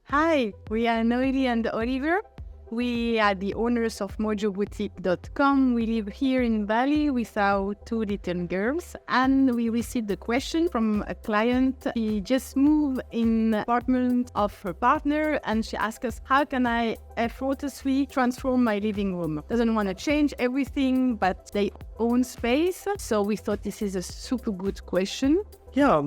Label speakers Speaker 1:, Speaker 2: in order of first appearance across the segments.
Speaker 1: Hi, we are Noeli and Oliver. We are the owners of mojoboutique.com. We live here in Bali with our two little girls, and we received a question from a client. She just moved in the apartment of her partner, and she asked us, how can I effortlessly transform my living room? Doesn't want to change everything, but they own space. So we thought this is a super good question.
Speaker 2: Yeah,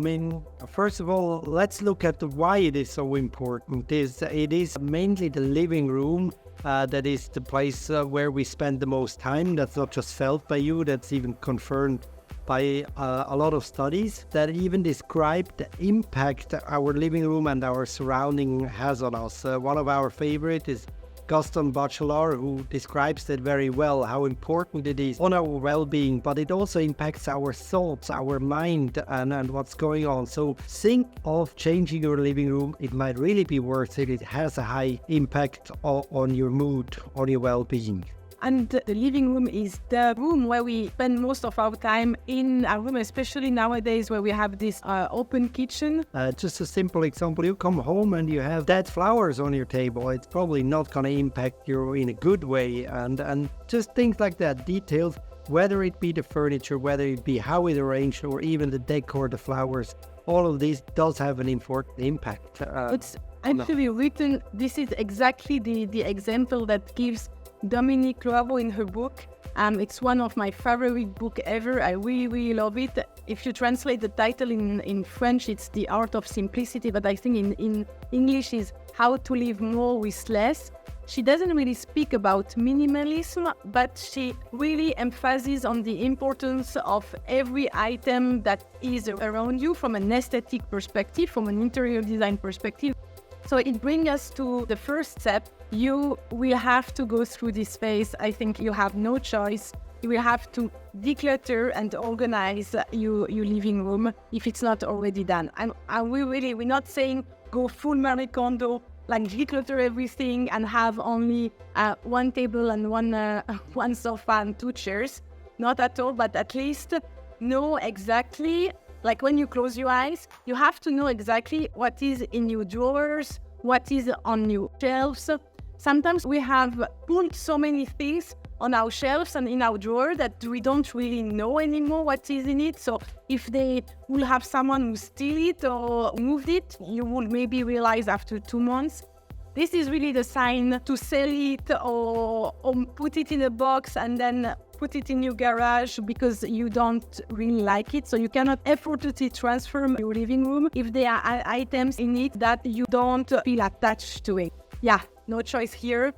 Speaker 2: first of all, let's look at why it is so important. It is mainly the living room that is the place where we spend the most time. That's not just felt by you, that's even confirmed by a lot of studies that even describe the impact our living room and our surrounding has on us. One of our favorite is Gaston Bachelard, who describes that very well, how important it is on our well-being, but it also impacts our thoughts, our mind, and what's going on. So think of changing your living room. It might really be worth it. It has a high impact on your mood, on your well-being.
Speaker 1: And the living room is the room where we spend most of our time in our room, especially nowadays where we have this open kitchen.
Speaker 2: Just a simple example, you come home and you have dead flowers on your table. It's probably not going to impact you in a good way. And just things like that, details, whether it be the furniture, whether it be how it's arranged, or even the decor, the flowers, all of this does have an important impact.
Speaker 1: It's actually written, this is exactly the example that gives Dominique Loiseau in her book. It's one of my favorite books ever. I really, really love it. If you translate the title in French, it's The Art of Simplicity, but I think in English is How to Live More with Less. She doesn't really speak about minimalism, but she really emphasizes on the importance of every item that is around you from an aesthetic perspective, from an interior design perspective. So it brings us to the first step. You will have to go through this phase. I think you have no choice. You will have to declutter and organize your living room if it's not already done. And we're not saying go full Marie Kondo, like declutter everything and have only one table and one sofa and two chairs. Not at all, but at least know exactly. Like when you close your eyes, you have to know exactly what is in your drawers, what is on your shelves. Sometimes we have put so many things on our shelves and in our drawer that we don't really know anymore what is in it. So if they will have someone who steal it or moved it, you will maybe realize after 2 months. This is really the sign to sell it or put it in a box and then put it in your garage because you don't really like it. So you cannot effortlessly transform your living room if there are items in it that you don't feel attached to it. Yeah, no choice here.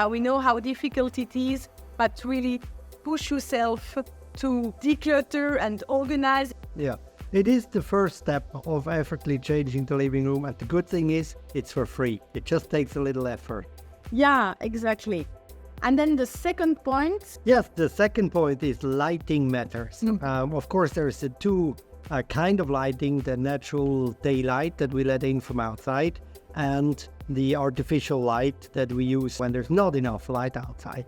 Speaker 1: We know how difficult it is, but really push yourself to declutter and organize.
Speaker 2: Yeah, it is the first step of effortlessly changing the living room. And the good thing is it's for free. It just takes a little effort.
Speaker 1: Yeah, exactly. And then the second point?
Speaker 2: Yes, the second point is lighting matters. Of course, there's the two kind of lighting, the natural daylight that we let in from outside and the artificial light that we use when there's not enough light outside.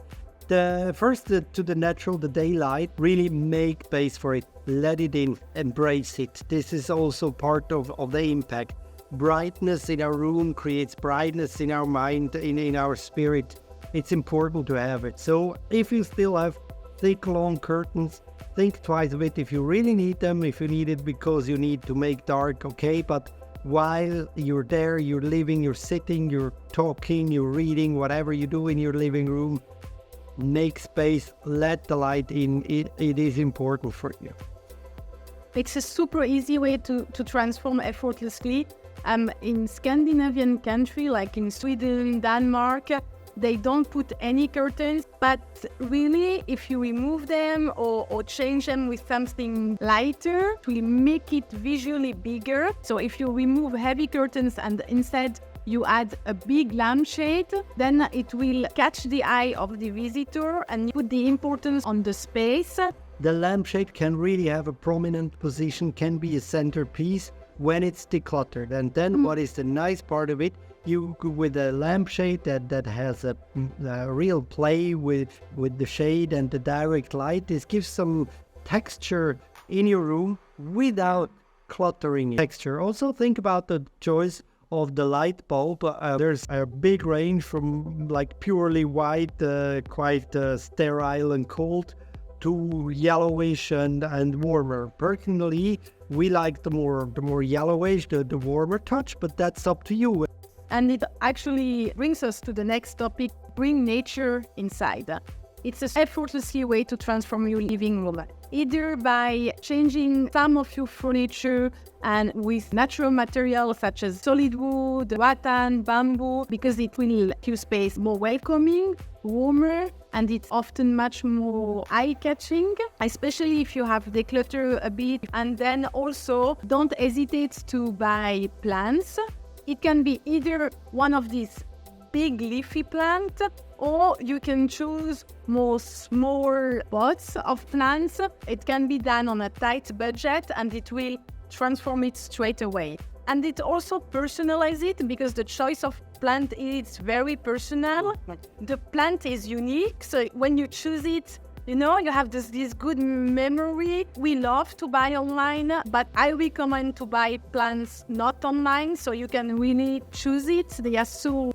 Speaker 2: The first, to the natural, the daylight, really make space for it, let it in, embrace it. This is also part of the impact. Brightness in our room creates brightness in our mind, in our spirit. It's important to have it. So if you still have thick, long curtains, think twice of it if you really need them. If you need it because you need to make dark, okay. But while you're there, you're living, you're sitting, you're talking, you're reading, whatever you do in your living room, make space, let the light in. It is important for you.
Speaker 1: It's a super easy way to transform effortlessly. In Scandinavian country, like in Sweden, Denmark, they don't put any curtains, but really, if you remove them or change them with something lighter, it will make it visually bigger. So if you remove heavy curtains and instead you add a big lampshade, then it will catch the eye of the visitor and put the importance on the space.
Speaker 2: The lampshade can really have a prominent position, can be a centerpiece when it's decluttered. And then what is the nice part of it? You with a lampshade that has a real play with the shade and the direct light. This gives some texture in your room without cluttering it. Texture. Also think about the choice of the light bulb. There's a big range from like purely white, quite sterile and cold, to yellowish and warmer. Personally, we like the more yellowish, the warmer touch, but that's up to you.
Speaker 1: And it actually brings us to the next topic, bring nature inside. It's an effortlessly way to transform your living room, either by changing some of your furniture and with natural materials such as solid wood, rattan, bamboo, because it will make your space more welcoming, warmer, and it's often much more eye-catching, especially if you have declutter a bit. And then also, don't hesitate to buy plants. It can be either one of these big leafy plants, or you can choose more small pots of plants. It can be done on a tight budget and it will transform it straight away. And it also personalize it because the choice of plant is very personal. The plant is unique, so when you choose it, you know, you have this good memory. We love to buy online, but I recommend to buy plants not online, so you can really choose it. They are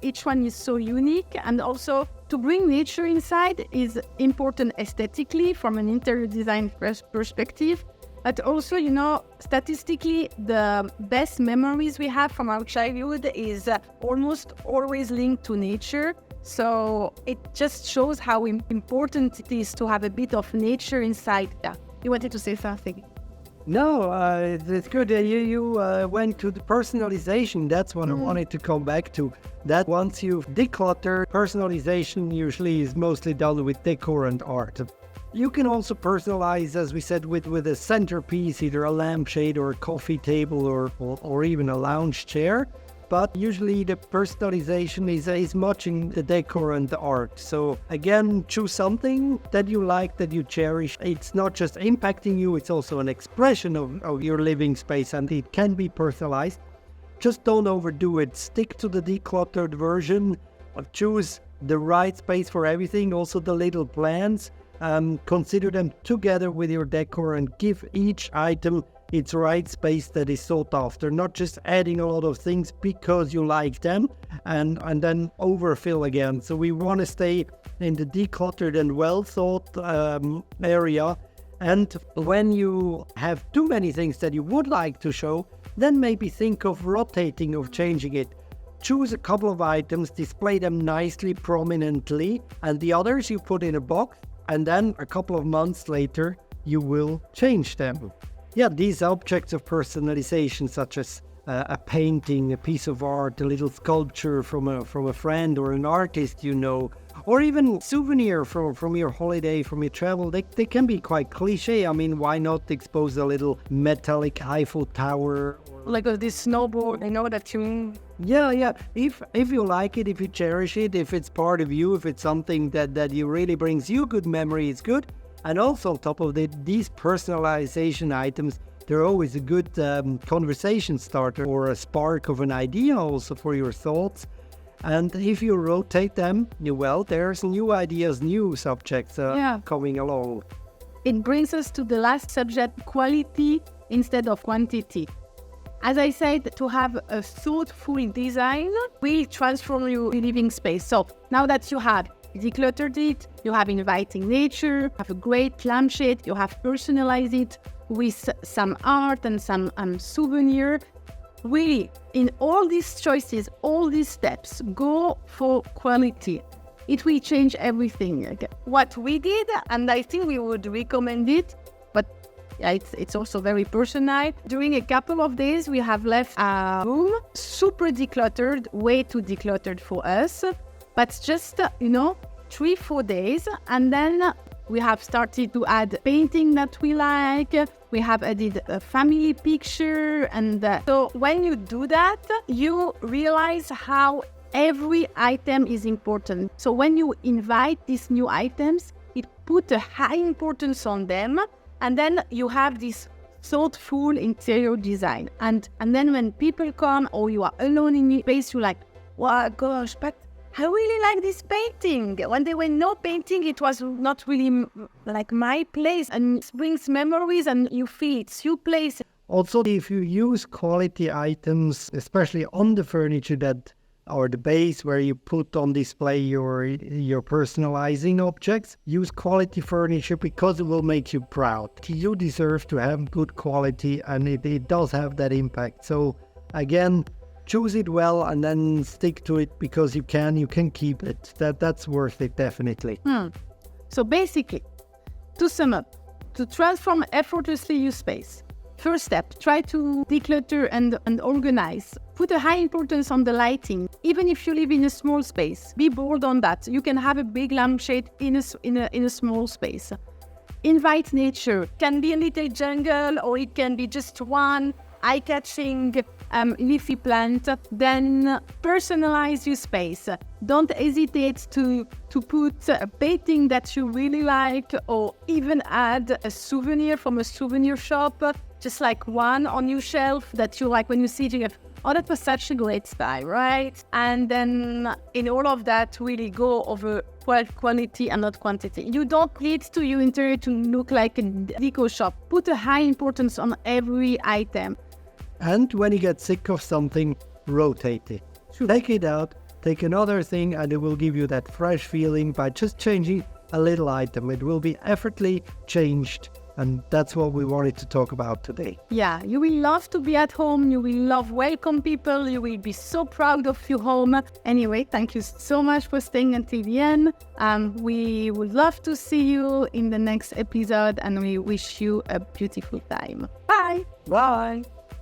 Speaker 1: each one is so unique, and also to bring nature inside is important aesthetically from an interior design perspective. But also, you know, statistically, the best memories we have from our childhood is almost always linked to nature. So it just shows how important it is to have a bit of nature inside. Yeah, you wanted to say something?
Speaker 2: No, it's good. You went to the personalization. That's what I wanted to come back to. That once you've decluttered, personalization usually is mostly done with decor and art. You can also personalize, as we said, with a centerpiece, either a lampshade or a coffee table or even a lounge chair. But usually the personalization is much in the decor and the art. So again, choose something that you like, that you cherish. It's not just impacting you, it's also an expression of your living space, and it can be personalized. Just don't overdo it. Stick to the decluttered version. Choose the right space for everything, also the little plans. Consider them together with your decor and give each item its right space that is sought after, not just adding a lot of things because you like them and then overfill again. So we want to stay in the decluttered and well thought area. And when you have too many things that you would like to show, then maybe think of rotating, of changing it. Choose a couple of items, display them nicely, prominently, and the others you put in a box, and then a couple of months later, you will change them. Yeah, these objects of personalization, such as a painting, a piece of art, a little sculpture from a friend or an artist you know, or even souvenir from your holiday, from your travel, they can be quite cliche. I mean, why not expose a little metallic Eiffel Tower?
Speaker 1: Like this snowboard, I know that you mean.
Speaker 2: Yeah. If you like it, if you cherish it, if it's part of you, if it's something that you really brings you good memory, it's good. And also on top of it, these personalization items, they're always a good conversation starter or a spark of an idea also for your thoughts. And if you rotate them, there's new ideas, new subjects coming along.
Speaker 1: It brings us to the last subject, quality instead of quantity. As I said, to have a thoughtful design will transform your living space. So now that you have decluttered it, you have inviting nature, have a great lampshade, you have personalized it with some art and some souvenir. Really, in all these choices, all these steps, go for quality. It will change everything. What we did, and I think we would recommend it, but it's also very personal. During a couple of days, we have left a room super decluttered, way too decluttered for us. But just, 3-4 days, and then we have started to add painting that we like. We have added a family picture, and so when you do that, you realize how every item is important. So when you invite these new items, it put a high importance on them, and then you have this thoughtful interior design. And then when people come or you are alone in your space, you're like, wow, gosh, but I really like this painting. When there were no painting, it was not really like my place, and it brings memories and you feel it's your place.
Speaker 2: Also, if you use quality items, especially on the furniture that or the base where you put on display your personalizing objects, use quality furniture because it will make you proud. You deserve to have good quality, and it does have that impact. So again, choose it well and then stick to it because you can keep it. That's worth it, definitely.
Speaker 1: So basically, to sum up, to transform effortlessly your space. First step, try to declutter and organize. Put a high importance on the lighting. Even if you live in a small space, be bold on that. You can have a big lampshade in a small space. Invite nature. Can be a little jungle, or it can be just one eye-catching leafy plant. Then personalize your space. Don't hesitate to put a painting that you really like, or even add a souvenir from a souvenir shop, just like one on your shelf that you like. When you see it, you have, oh, that was such a great style, right? And then in all of that, really go over quality and not quantity. You don't need your interior to look like a deco shop. Put a high importance on every item.
Speaker 2: And when you get sick of something, rotate it. Take it out, take another thing, and it will give you that fresh feeling by just changing a little item. It will be effortlessly changed. And that's what we wanted to talk about today.
Speaker 1: Yeah, you will love to be at home. You will love welcome people. You will be so proud of your home. Anyway, thank you so much for staying until the end. We would love to see you in the next episode, and we wish you a beautiful time. Bye.
Speaker 2: Bye.